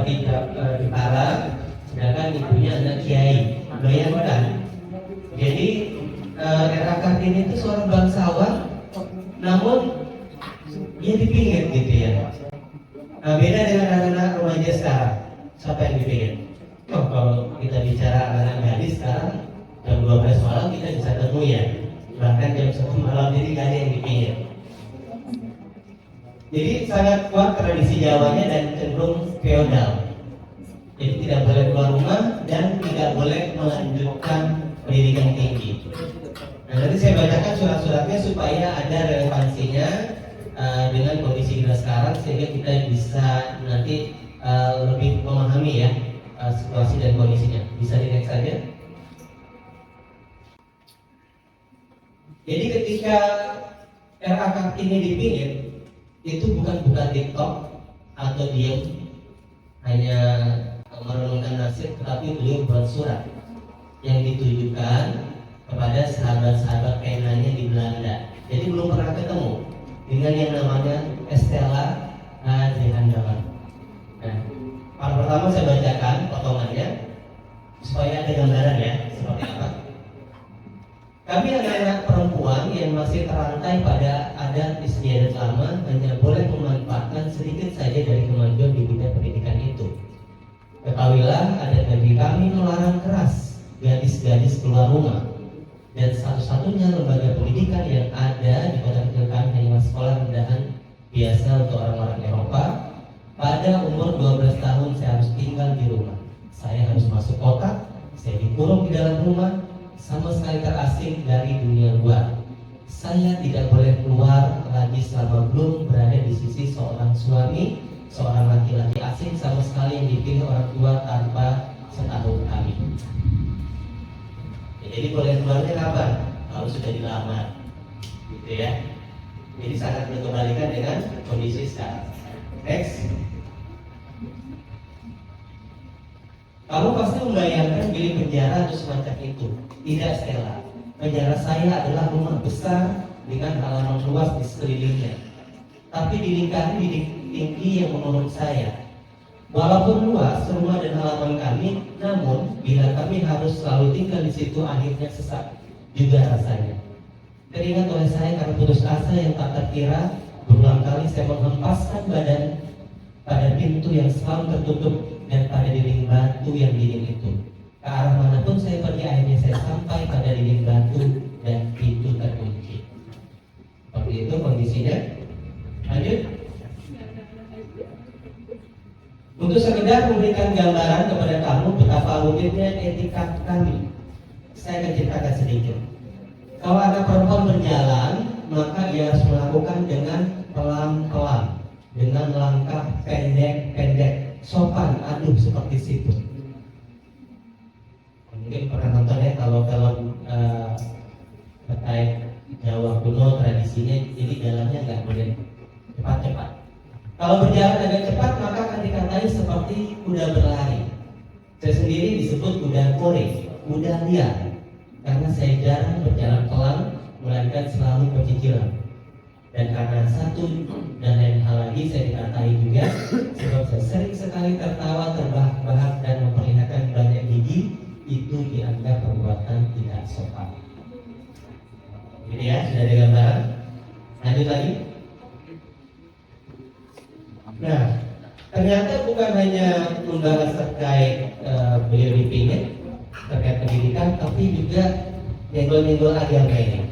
seperti Jepara, sedangkan ibunya anak kiai. Bayangkan, jadi RA Kartini itu seorang bangsawan, namun dia dipingit gitu ya. Nah, beda dengan anak-anak remaja sekarang. Siapa yang dipingit? Oh, kalau kita bicara anak gadis sekarang jam 12 malam kita bisa ketemu ya. Bahkan jam 1 malam jadi gak ada yang dipingit. Jadi sangat kuat tradisi Jawanya dan cenderung feodal. Jadi tidak boleh keluar rumah dan tidak boleh melanjutkan pendidikan tinggi. Nah, nanti saya bacakan surat-suratnya supaya ada relevansinya dengan kondisi kita sekarang, sehingga kita bisa nanti lebih memahami ya situasi dan kondisinya. Bisa di next saja. Jadi ketika RA Kartini dipingit, itu bukan buka TikTok atau diam hanya merenungkan nasib, tetapi beliau buat surat yang ditujukan kepada sahabat-sahabat penanya di Belanda. Jadi belum pernah ketemu dengan yang namanya Estella Zehandalan. Nah, part pertama saya bacakan potongannya supaya ada gambaran ya seperti apa. Kami anak-anak perempuan yang masih terantai pada adat istiadat lama hanya boleh memanfaatkan sedikit saja dari kemajuan di bidang pendidikan itu. Ketahuilah adat negeri kami melarang keras gadis-gadis keluar rumah, dan satu-satunya lembaga pendidikan yang ada di kota kecil kami hanyalah sekolah rendahan biasa untuk orang-orang Eropa. Pada umur 12 tahun saya harus tinggal di rumah. Saya harus masuk kota, saya dikurung di dalam rumah, sama sekali terasing dari dunia luar. Saya tidak boleh keluar lagi selama belum berada di sisi seorang suami, seorang laki-laki asing sama sekali yang dipilih orang tua tanpa setahu kami. Ya, jadi boleh keluarnya kapan? Kalau sudah dilamar, gitu ya. Jadi sangat berkebalikan dengan kondisi sekarang. Next. Kamu pasti membayangkan bilik penjara atau semacam itu. Tidak, Stella. Penjara saya adalah rumah besar dengan halaman luas di sekelilingnya, tapi dilingkari dinding tinggi yang menurut saya. Walaupun luas rumah dan halaman kami, namun bila kami harus selalu tinggal di situ, akhirnya sesak juga rasanya. Teringat oleh saya karena putus asa yang tak terkira, berulang kali saya menghempaskan badan pada pintu yang selalu tertutup dan pada dinding batu yang dingin itu. Ke arah manapun saya pergi, akhirnya saya sampai pada dinding batu dan pintu terkunci. Seperti itu kondisinya. Lanjut. Untuk sekedar memberikan gambaran kepada kamu betapa rumitnya etika kami, saya akan ceritakan sedikit. Kalau anak perempuan berjalan, maka dia harus melakukan dengan pelan-pelan, dengan langkah pendek-pendek, sopan, aduh seperti situ. Mungkin pernah nonton ya kalau film terkait Jawa kuno tradisinya, jadi jalannya nggak boleh cepat-cepat. Kalau berjalan agak cepat maka akan dikatai seperti kuda berlari. Saya sendiri disebut kuda kore, kuda liar, karena saya jarang berjalan pelan, melainkan selalu pecicilan. Dan karena satu dan lain hal lagi saya dikatai juga, sebab saya sering sekali tertawa terbahak-bahak dan memperlihatkan banyak gigi, itu dianggap perbuatan tidak sopan. Jadi ya, sudah ada gambaran. Lanjut lagi. Nah, ternyata bukan hanya membahas terkait beliau dipingit terkait pendidikan, tapi juga nyenggol-nyenggol agama ini.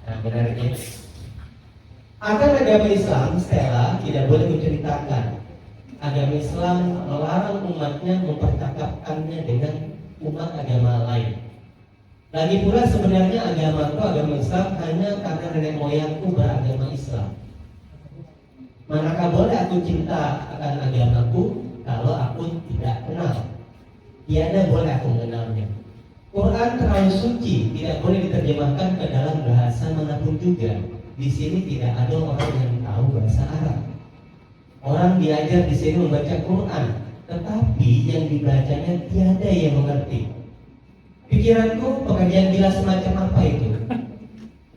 Nah, menariknya, akan agama Islam, Stella tidak boleh menceritakan. Agama Islam melarang umatnya mempercakapkannya dengan umat agama lain. Lagi pula sebenarnya agama Islam hanya karena nenek moyangku beragama Islam. Manakah boleh aku cinta akan agamaku kalau aku tidak kenal? Tiada boleh aku mengenalnya. Quran terlalu suci, tidak boleh diterjemahkan ke dalam bahasa manapun juga. Di sini tidak ada orang yang tahu bahasa Arab. Orang diajar di sini membaca Quran, tetapi yang dibacanya tiada yang mengerti. Pikiranku, pengajian gila semacam apa itu?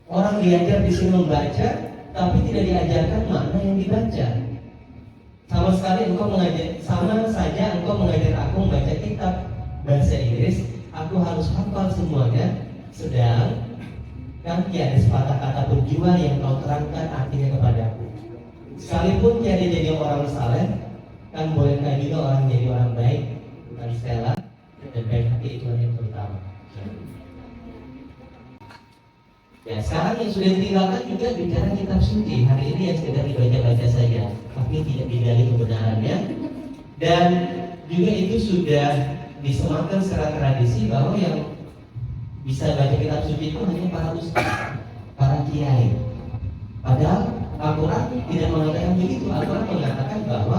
Orang diajar di sini membaca, tapi tidak diajarkan makna yang dibaca. Sama sekali engkau mengajar, sama saja engkau mengajar aku membaca kitab bahasa Inggris, aku harus hafal semuanya. Sedang kan tiada sepatah kata pun jua yang kau terangkan artinya kepadaku. Sekalipun tiada jadi orang saleh, kan bolehkah juga orang jadi orang baik, bukan Stella, dan baik hati itu yang terutama. Ya, sekarang yang sudah ditinggalkan juga bicara kitab suci. Hari ini yang sekedar dibaca-baca saja, tapi tidak digali kebenarannya. Dan juga itu sudah disematkan secara tradisi bahwa yang bisa baca kitab suci itu hanya para ustaz, para kiai. Padahal Al-Quran tidak mengatakan begitu. Al-Quran mengatakan bahwa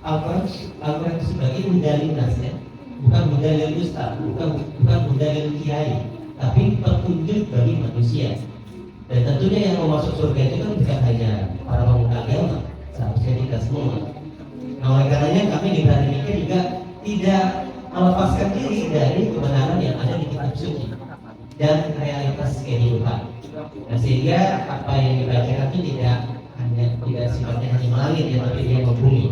Al-Quran itu sebagai mudalil nasnya, bukan mudalil ustaz, bukan mudalil kiai, tapi petunjuk bagi manusia. Dan tentunya yang mau masuk surga itu kan bukan hanya para pemuka agama, seharusnya kita semua. Nah, oleh karenanya kami di Berani Mikir juga tidak melepaskan diri dari kebenaran yang ada di kitab suci dan realitas kehidupan. Nah, sehingga apa yang dibacakan itu tidak sifatnya hanya melangit, ya, tapi dia membumi.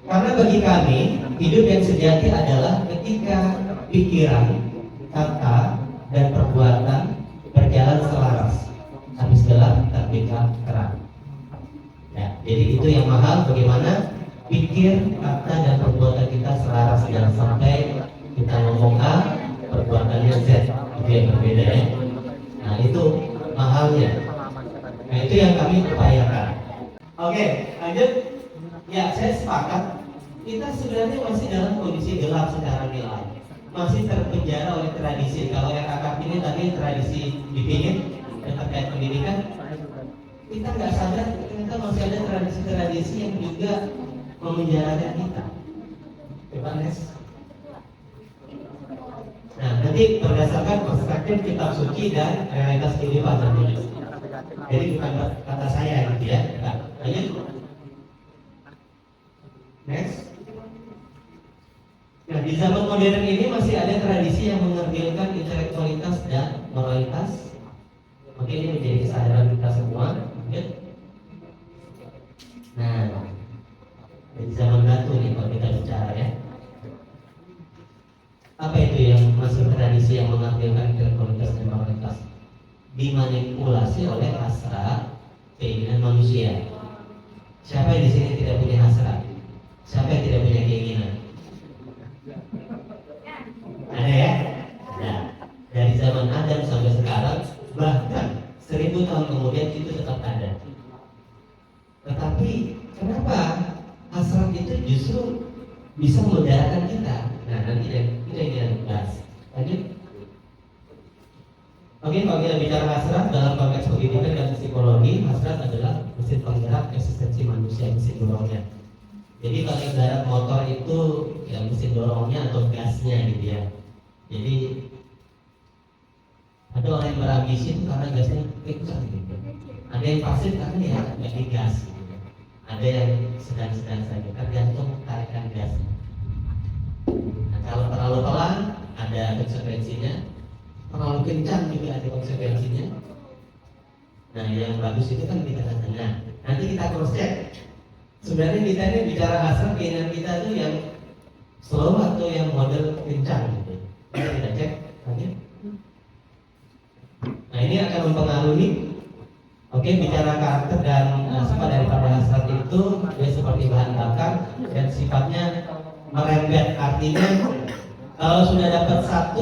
Karena bagi kami hidup yang sejati adalah ketika pikiran, kata, dan perbuatan berjalan selaras, habis gelap terbitlah terang. Ya, jadi itu yang mahal, bagaimana pikir, kata, dan perbuatan kita selaras, jangan sampai kita ngomong A, perbuatannya Z, itu yang berbeda ya. Nah, itu mahalnya. Nah, itu yang kami upayakan. Oke, lanjut. Ya, saya sepakat. Kita sebenarnya masih dalam kondisi gelap secara nilai, masih terpenjara oleh tradisi. Kalau yang akak ini tadi tradisi dipingin dan terkait pendidikan, kita nggak sadar ternyata masih ada tradisi-tradisi yang juga memenjarakan kita. Coba Nes. Nah, nanti berdasarkan perspektif kitab suci dan realitas kehidupan nanti. Jadi bukan kata saya gitu ya. Nah, lanjut. Next. Nah, di zaman modern ini masih ada tradisi yang mengerjilkan intelektualitas dan moralitas. Mungkin ini menjadi kesadaran kita semua. Nah, di zaman batu nih kalau kita bicara ya. Apa itu yang masih tradisi yang mengerjilkan intelektualitas dan moralitas? Dimanipulasi oleh hasrat keinginan manusia. Siapa yang di sini tidak punya hasrat? Siapa yang tidak punya keinginan? Ada ya? Nah, dari zaman Adam sampai sekarang, bahkan 1000 tahun kemudian itu tetap ada. Tetapi kenapa hasrat itu justru bisa memudaratkan kita? Nah, nanti kita yang bahas. Lanjut. Oke, kalau kita bicara hasrat dalam konteks pendidikan dan psikologi, hasrat adalah mesin penggerak eksistensi manusia, mesin dorongnya. Jadi kalau ibarat motor itu ya mesin dorongnya atau gasnya gitu ya. Jadi ada orang yang berambisi itu karena gasnya kencang gitu. Ada yang pasif karena ya nggak digas gitu. Ada yang sedang-sedang saja, tergantung tarikan gasnya. Nah, kalau terlalu pelan ada konsekuensinya, terlalu kencang juga ada konsekuensinya. Nah, yang bagus itu kan di tengah-tengah. Nanti kita cross check. Sebenarnya kita ini bicara hasrat keinginan kita itu yang slow atau yang model kencang gitu. Kita cek lagi. Nah, ini akan mempengaruhi. Oke, bicara karakter dan sifat daripada hasrat itu dia seperti bahan bakar dan sifatnya merembet. Artinya kalau sudah dapat 1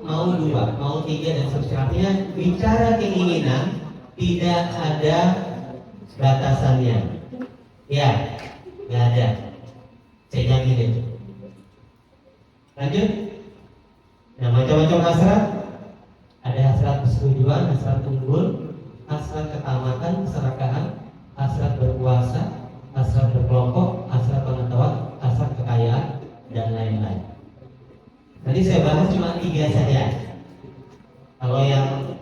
mau 2, mau 3 dan seterusnya. Artinya bicara keinginan tidak ada batasannya. Ya, nggak ada. Saya jamin itu. Lanjut. Nah, macam-macam hasrat. Ada hasrat persetujuan, hasrat unggul, hasrat ketamatan, keserakahan, hasrat berkuasa, hasrat berkelompok, hasrat pengetahuan, hasrat kekayaan, dan lain-lain. Nanti saya bahas cuma 3 saja. Kalau yang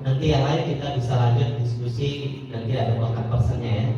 nanti yang lain kita bisa lanjut diskusi, nanti ada kontak personnya ya.